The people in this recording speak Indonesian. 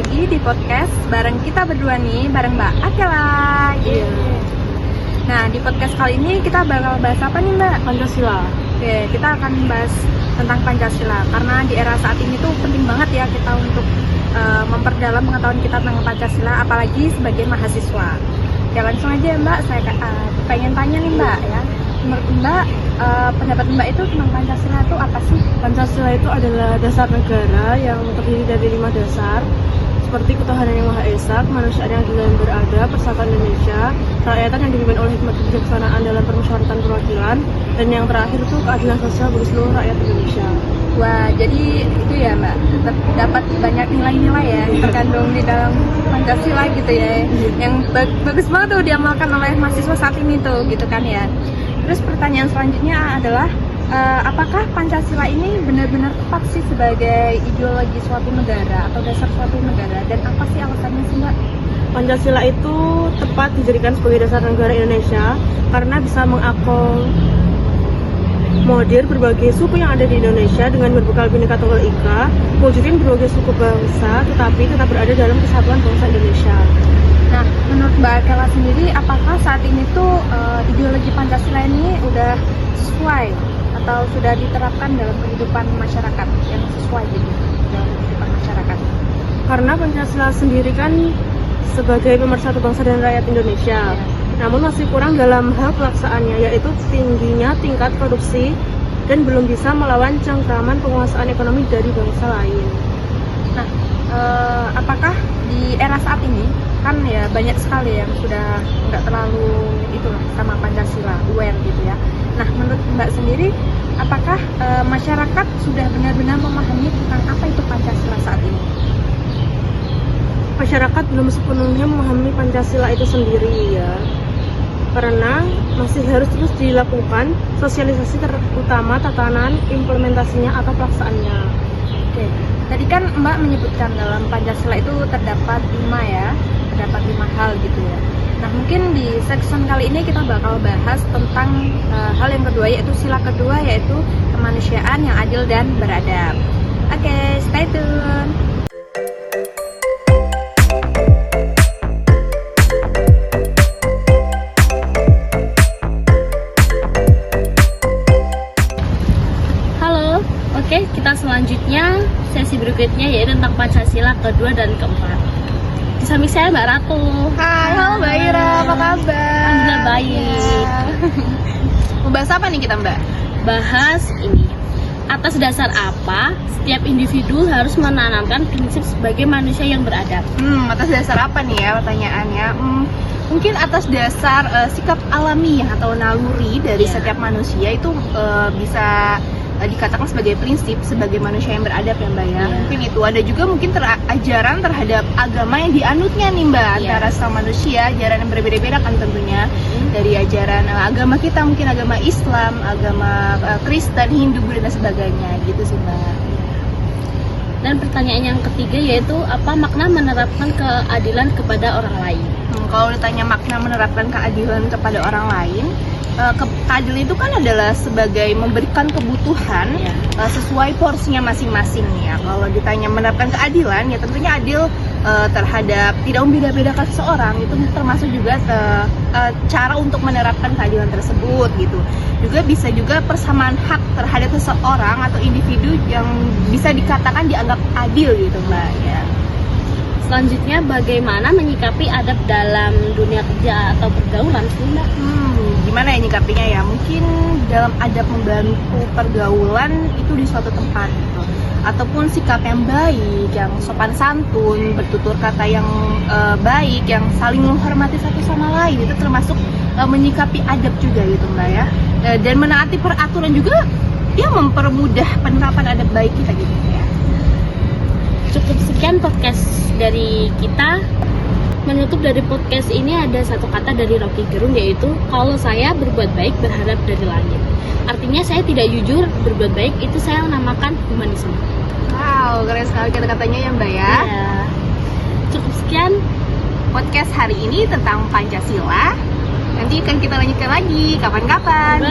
lagi di podcast bareng kita berdua nih, bareng Mbak Akela. Iya. Nah, di podcast kali ini kita bakal bahas apa nih Mbak? Pancasila. Oke, kita akan bahas tentang Pancasila. Karena di era saat ini tuh penting banget ya kita untuk memperdalam pengetahuan kita tentang Pancasila, apalagi sebagai mahasiswa. Ya langsung aja Mbak, saya pengen tanya nih Mbak ya. Menurut Mbak, pendapat Mbak itu tentang Pancasila itu apa sih? Pancasila itu adalah dasar negara yang terdiri dari 5 dasar, seperti ketuhanan yang Maha Esa, kemanusiaan yang adil dan beradab, persatuan Indonesia, kerakyatan yang dipimpin oleh hikmat kebijaksanaan dalam permusyawaratan perwakilan, dan yang terakhir itu keadilan sosial bagi seluruh rakyat Indonesia. Wah, jadi itu ya Mbak, terdapat banyak nilai-nilai ya yang terkandung di dalam Pancasila gitu ya, yang bagus banget tuh diamalkan oleh mahasiswa saat ini tuh gitu kan ya. Terus pertanyaan selanjutnya adalah apakah Pancasila ini benar-benar tepat sih sebagai ideologi suatu negara atau dasar suatu negara, dan apa sih alasannya sih Mbak? Pancasila itu tepat dijadikan sebagai dasar negara Indonesia karena bisa mengakomodir berbagai suku yang ada di Indonesia dengan berbekal Bhinneka Tunggal Ika, mewujudkan berbagai suku bangsa tetapi tetap berada dalam kesatuan bangsa Indonesia. Nah, menurut Mbak Akela sendiri, apakah saat ini tuh ideologi Pancasila ini udah sesuai atau sudah diterapkan dalam kehidupan masyarakat yang sesuai gitu dalam kehidupan masyarakat? Karena Pancasila sendiri kan sebagai pemersatu bangsa dan rakyat Indonesia, namun masih kurang dalam hal pelaksanaannya, yaitu tingginya tingkat korupsi dan belum bisa melawan cengkraman penguasaan ekonomi dari bangsa lain. Nah, apakah di era saat ini kan ya banyak sekali yang sudah nggak terlalu itulah sama Pancasila, aware gitu ya. Nah, menurut Mbak sendiri, apakah masyarakat sudah benar-benar memahami tentang apa itu Pancasila saat ini? Masyarakat belum sepenuhnya memahami Pancasila itu sendiri ya, karena masih harus terus dilakukan sosialisasi terutama tatanan implementasinya atau pelaksanaannya. Oke, tadi kan Mbak menyebutkan dalam Pancasila itu terdapat 5 ya, terdapat 5 hal gitu ya. Nah, mungkin di section kali ini kita bakal bahas tentang hal yang kedua, yaitu sila kedua, yaitu kemanusiaan yang adil dan beradab. Oke, stay tune. Halo, oke, kita selanjutnya sesi berikutnya yaitu tentang Pancasila kedua dan keempat. Di samping saya Mbak Ratu. Hai, halo Mbak Ira, apa kabar? Alhamdulillah baik. Mau bahas apa nih kita Mbak? Bahas ini. Atas dasar apa setiap individu harus menanamkan prinsip sebagai manusia yang beradab? Atas dasar apa nih ya pertanyaannya? Mungkin atas dasar sikap alami atau naluri dari setiap manusia itu bisa dikatakan sebagai prinsip sebagai manusia yang beradab ya Mbak ya. Mungkin itu ada juga mungkin ajaran terhadap agama yang dianutnya nih Mbak, antara sama manusia, ajaran yang berbeda-beda kan tentunya. Dari ajaran agama kita, mungkin agama Islam, agama Kristen, Hindu, Buddha dan sebagainya gitu sih Mbak. Dan pertanyaan yang ketiga yaitu apa makna menerapkan keadilan kepada orang lain? Kalau ditanya makna menerapkan keadilan kepada orang lain, keadilan itu kan adalah sebagai memberikan kebutuhan sesuai porsinya masing-masing ya. Kalau ditanya menerapkan keadilan, ya tentunya adil terhadap tidak membeda-bedakan seseorang, itu termasuk juga cara untuk menerapkan keadilan tersebut gitu. Juga bisa juga persamaan hak terhadap seseorang atau individu yang bisa dikatakan dianggap adil gitu Mbak ya. Selanjutnya bagaimana menyikapi adab dalam dunia kerja atau pergaulan sih Mbak? Gimana ya nyikapinya ya? Mungkin dalam adab membantu pergaulan itu di suatu tempat gitu, ataupun sikap yang baik, yang sopan santun, bertutur kata yang baik, yang saling menghormati satu sama lain, itu termasuk menyikapi adab juga gitu Mbak ya. Dan menaati peraturan juga ya mempermudah penerapan adab baik kita gitu ya. Cukup sekian podcast dari kita. Menutup dari podcast ini ada satu kata dari Rocky Gerung, yaitu kalau saya berbuat baik berharap dari langit. Artinya saya tidak jujur berbuat baik, itu saya namakan humanisme. Wow, keren sekali kata-katanya ya Mbak ya. Cukup sekian podcast hari ini tentang Pancasila. Nanti akan kita lanjutkan lagi kapan-kapan.